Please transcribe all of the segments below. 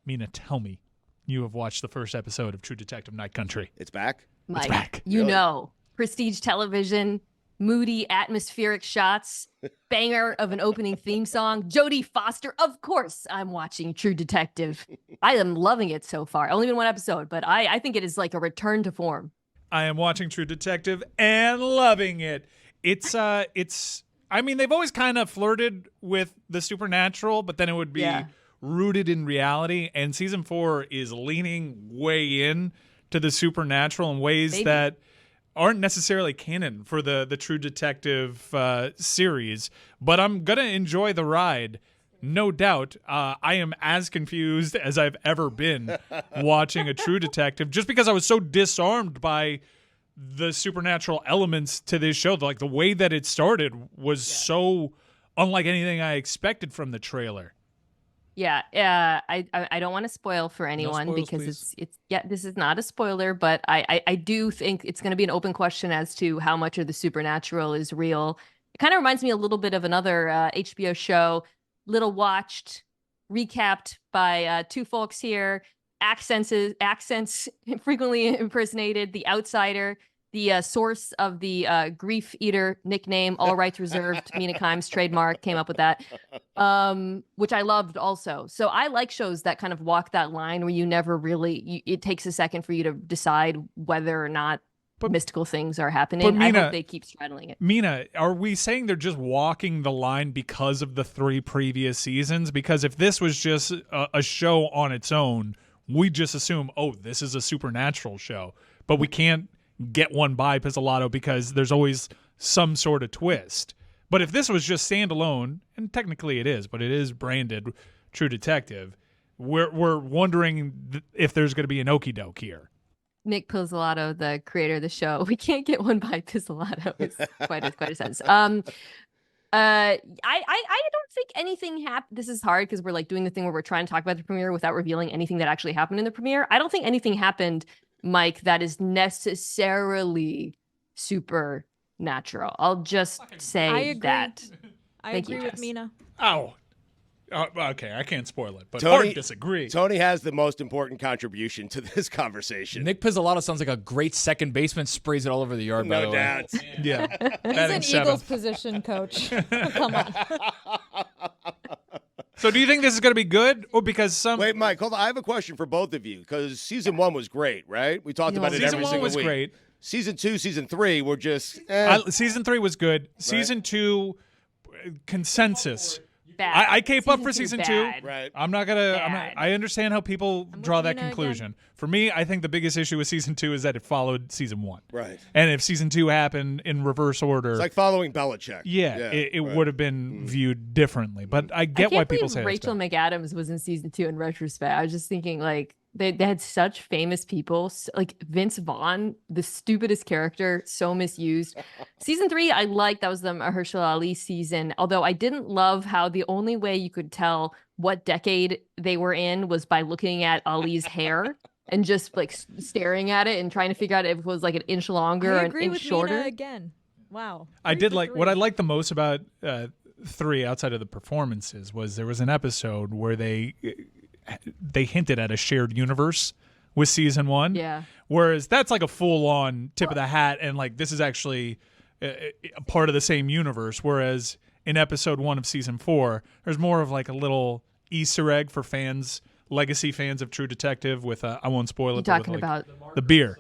Mina, tell me you have watched the first episode of True Detective Night Country. It's back? Mike, It's back. you Really? know, prestige television, moody, atmospheric shots, banger of an opening theme song, Jodie Foster. Of course, I'm watching True Detective. I am loving it so far. Only been one episode, but I think it is like a return to form. I am watching True Detective and loving it. It's I mean, they've always kind of flirted with the supernatural, but then it would be rooted in reality. And season 4 is leaning way in to the supernatural in ways that aren't necessarily canon for the True Detective series. But I'm going to enjoy the ride. No doubt. I am as confused as I've ever been watching a True Detective, just because I was so disarmed by the supernatural elements to this show. Like, the way that it started was so unlike anything I expected from the trailer. Yeah, I don't want to spoil for anyone spoils, because please. it's this is not a spoiler, but I do think it's going to be an open question as to how much of the supernatural is real. It kind of reminds me a little bit of another HBO show, little watched, recapped by two folks here. Accents frequently impersonated. The Outsider, the source of the Grief Eater nickname, all rights reserved. Mina Kimes trademark, came up with that, which I loved also. So I like shows that kind of walk that line where you never really, it takes a second for you to decide whether or not mystical things are happening. Mina, I hope they keep straddling it. Mina, are we saying they're just walking the line because of the 3 previous seasons? Because if this was just a show on its own, we just assume, oh, this is a supernatural show. But we can't get one by Pizzolatto because there's always some sort of twist. But if this was just standalone, and technically it is, but it is branded True Detective, we're wondering if there's going to be an okie doke here. Nick Pizzolatto, the creator of the show, we can't get one by Pizzolatto. It's quite a sense. I don't think anything happened. This is hard because we're like doing the thing where we're trying to talk about the premiere without revealing anything that actually happened in the premiere. I don't think anything happened, Mike, that is necessarily supernatural. I'll just say I agree. that. I Thank agree you, with Jess. Mina. Oh. Okay, I can't spoil it, but Tony- hard disagree. Tony has the most important contribution to this conversation. Nick Pizzolatto sounds like a great second baseman, sprays it all over the yard, by No the way. doubt. Yeah. He's Batting an seventh. Eagles position coach. Come on. So do you think this is going to be good? Or because some Wait, Mike, hold on. I have a question for both of you because season 1 was great, right? We talked about it season every 1 single was week. great. Season 2, season 3 were just Season 3 was good. Season 2 consensus. Bad. I cape up for season 2. bad. Right. I'm not gonna. I understand how people draw that Mina conclusion. For me, I think the biggest issue with season 2 is that it followed season 1. Right. And if season 2 happened in reverse order, It's like following Belichick. it right. would have been viewed differently. But I get I why can't people believe say Rachel it's McAdams was in season 2 in retrospect. I was just thinking, like, they had such famous people, like Vince Vaughn, the stupidest character, so misused. Season 3, I liked. That was the Mahershala Ali season. Although I didn't love how the only way you could tell what decade they were in was by looking at Ali's hair and just like staring at it and trying to figure out if it was like an inch longer or I an agree inch with shorter. Mina again. Wow. I 3 did for like 3. what I liked the most about 3 outside of the performances was there was an episode where they hinted at a shared universe with season 1. Yeah. Whereas that's like a full-on tip of the hat, and like this is actually a part of the same universe. Whereas in episode 1 of season 4, there's more of like a little Easter egg for fans, legacy fans of True Detective. With I won't spoil it. You but with, talking like, about the beer?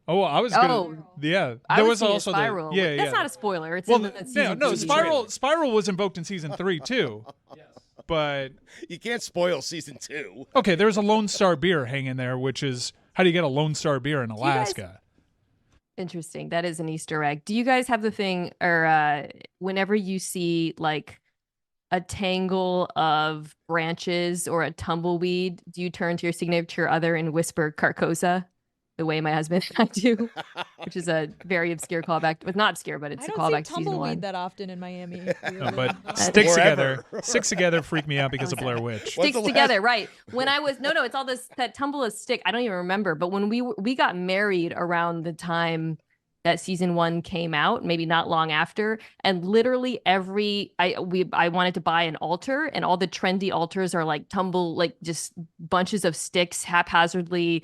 Oh, I was gonna. Yeah, I there would was see a also Spiral. the. Yeah, That's yeah. not a spoiler. It's Well, in the season no, 2 Spiral was invoked in season 3 too. But You can't spoil season 2. okay, there's a Lone Star beer hanging there, which is how do you get a Lone Star beer in guys- Alaska? Interesting. That is an Easter egg. Do you guys have the thing, or whenever you see like a tangle of branches or a tumbleweed, do you turn to your signature other and whisper Carcosa? The way my husband and I do, which is a very obscure callback. It's not obscure, but it's I a don't callback see to season 1. tumbleweed that often in Miami. No, weirdly. but sticks Forever. together freak me out because of Blair Witch. What's Sticks the together, right? When I was no, it's all this that tumble a stick. I don't even remember, but when we got married around the time that season 1 came out, maybe not long after, and literally I wanted to buy an altar, and all the trendy altars are like just bunches of sticks haphazardly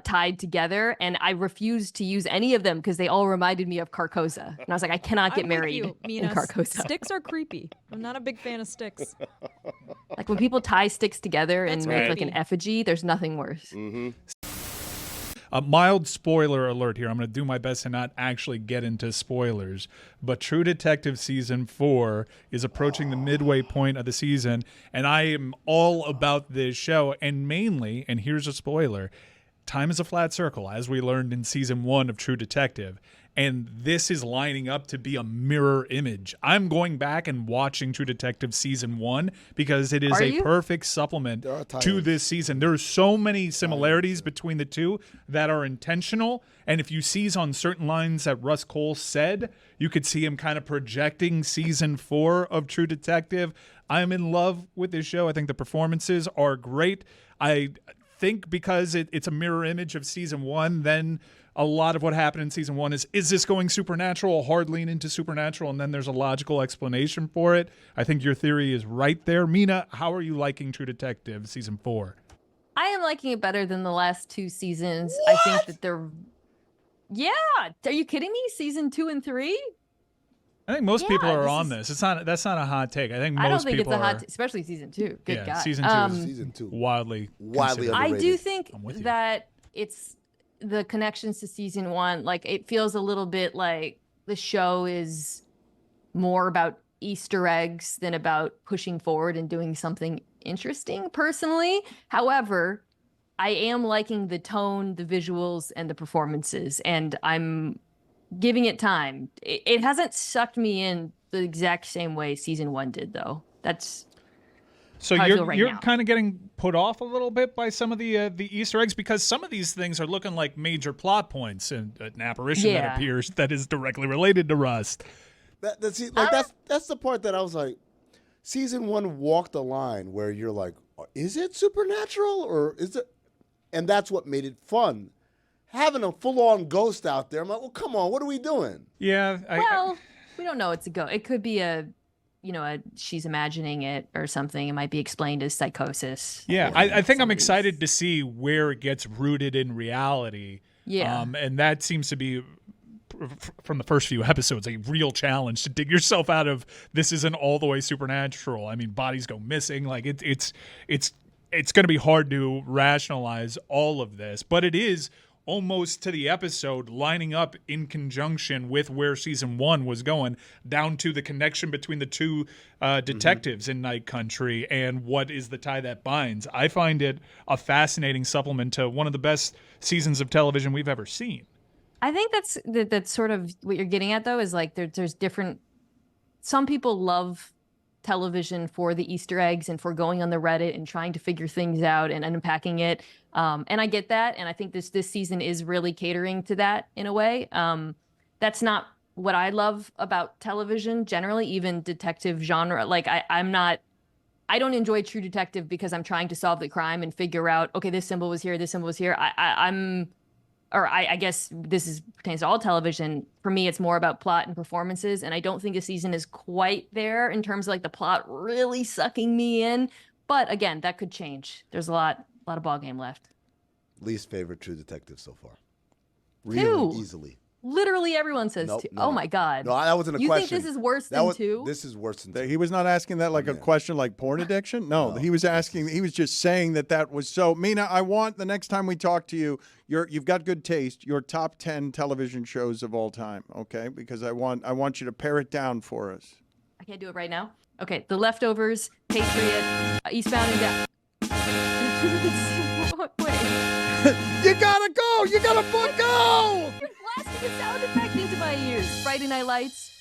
tied together, and I refused to use any of them because they all reminded me of Carcosa, and I was like, I cannot get I'm with married you, in Mina. Carcosa. Sticks are creepy. I'm not a big fan of sticks. Like when people tie sticks together and That's make like creepy. an effigy, there's nothing worse. A mild spoiler alert here. I'm going to do my best to not actually get into spoilers, but True Detective Season 4 is approaching the midway point of the season, and I am all about this show, and mainly, and here's a spoiler, time is a flat circle, as we learned in Season 1 of True Detective. And this is lining up to be a mirror image. I'm going back and watching True Detective Season 1 because it is a perfect supplement to this season. There are so many similarities between the two that are intentional. And if you seize on certain lines that Russ Cole said, you could see him kind of projecting Season 4 of True Detective. I'm in love with this show. I think the performances are great. I think because it's a mirror image of Season 1, then a lot of what happened in Season 1 is this going supernatural, a hard lean into supernatural, and then there's a logical explanation for it. I think your theory is right there. Mina, how are you liking True Detective Season 4? I am liking it better than the last 2 seasons. What? I think that they're... Yeah! Are you kidding me? Season 2 and 3? I think most people are on this. That's not a hot take. I think most I don't think people it's a hot especially Season 2. Good God. Season 2 wildly underrated. I do think that it's the connections to Season 1, like it feels a little bit like the show is more about Easter eggs than about pushing forward and doing something interesting personally. However, I am liking the tone, the visuals, and the performances, and I'm giving it time. It hasn't sucked me in the exact same way Season 1 did, though. That's so how you're I feel right now. kind of getting put off a little bit by some of the Easter eggs, because some of these things are looking like major plot points and an apparition that appears that is directly related to Rust. That's the part that I was like, Season 1 walked a line where you're like, is it supernatural or is it? And that's what made it fun. Having a full-on ghost out there, I'm like, well, come on, what are we doing? Yeah. We don't know it's a ghost. It could be she's imagining it or something. It might be explained as psychosis. Yeah, I think I'm excited to see where it gets rooted in reality. Yeah. And that seems to be, from the first few episodes, a real challenge to dig yourself out of. This isn't all the way supernatural. I mean, bodies go missing. Like it's going to be hard to rationalize all of this, but it is almost to the episode lining up in conjunction with where Season 1 was going, down to the connection between the two detectives in Night Country and what is the tie that binds. I find it a fascinating supplement to one of the best seasons of television we've ever seen. I think that's sort of what you're getting at, though, is like there's different... Some people love television for the Easter eggs and for going on the Reddit and trying to figure things out and unpacking it. And I get that. And I think this season is really catering to that in a way. That's not what I love about television generally, even detective genre. Like I don't enjoy True Detective because I'm trying to solve the crime and figure out, okay, this symbol was here, this symbol was here. I guess this pertains to all television. For me, it's more about plot and performances, and I don't think the season is quite there in terms of like the plot really sucking me in. But again, that could change. There's a lot of ball game left. Least favorite True Detective so far. 2. Really easily. Literally everyone says 2. No. Oh my God. No, that wasn't a you question. You think this is worse than 2? This is worse than 2. He was not asking that like a question like porn addiction. No, he was asking. He was just saying that was so. Mina, I want the next time we talk to you, you've got good taste. Your top 10 television shows of all time, okay? Because I want you to pare it down for us. I can't do it right now. Okay, The Leftovers, Patriot, Eastbound and Down. Wait. You gotta go. You gotta go. You're blasting a sound effect into my ears. Friday Night Lights,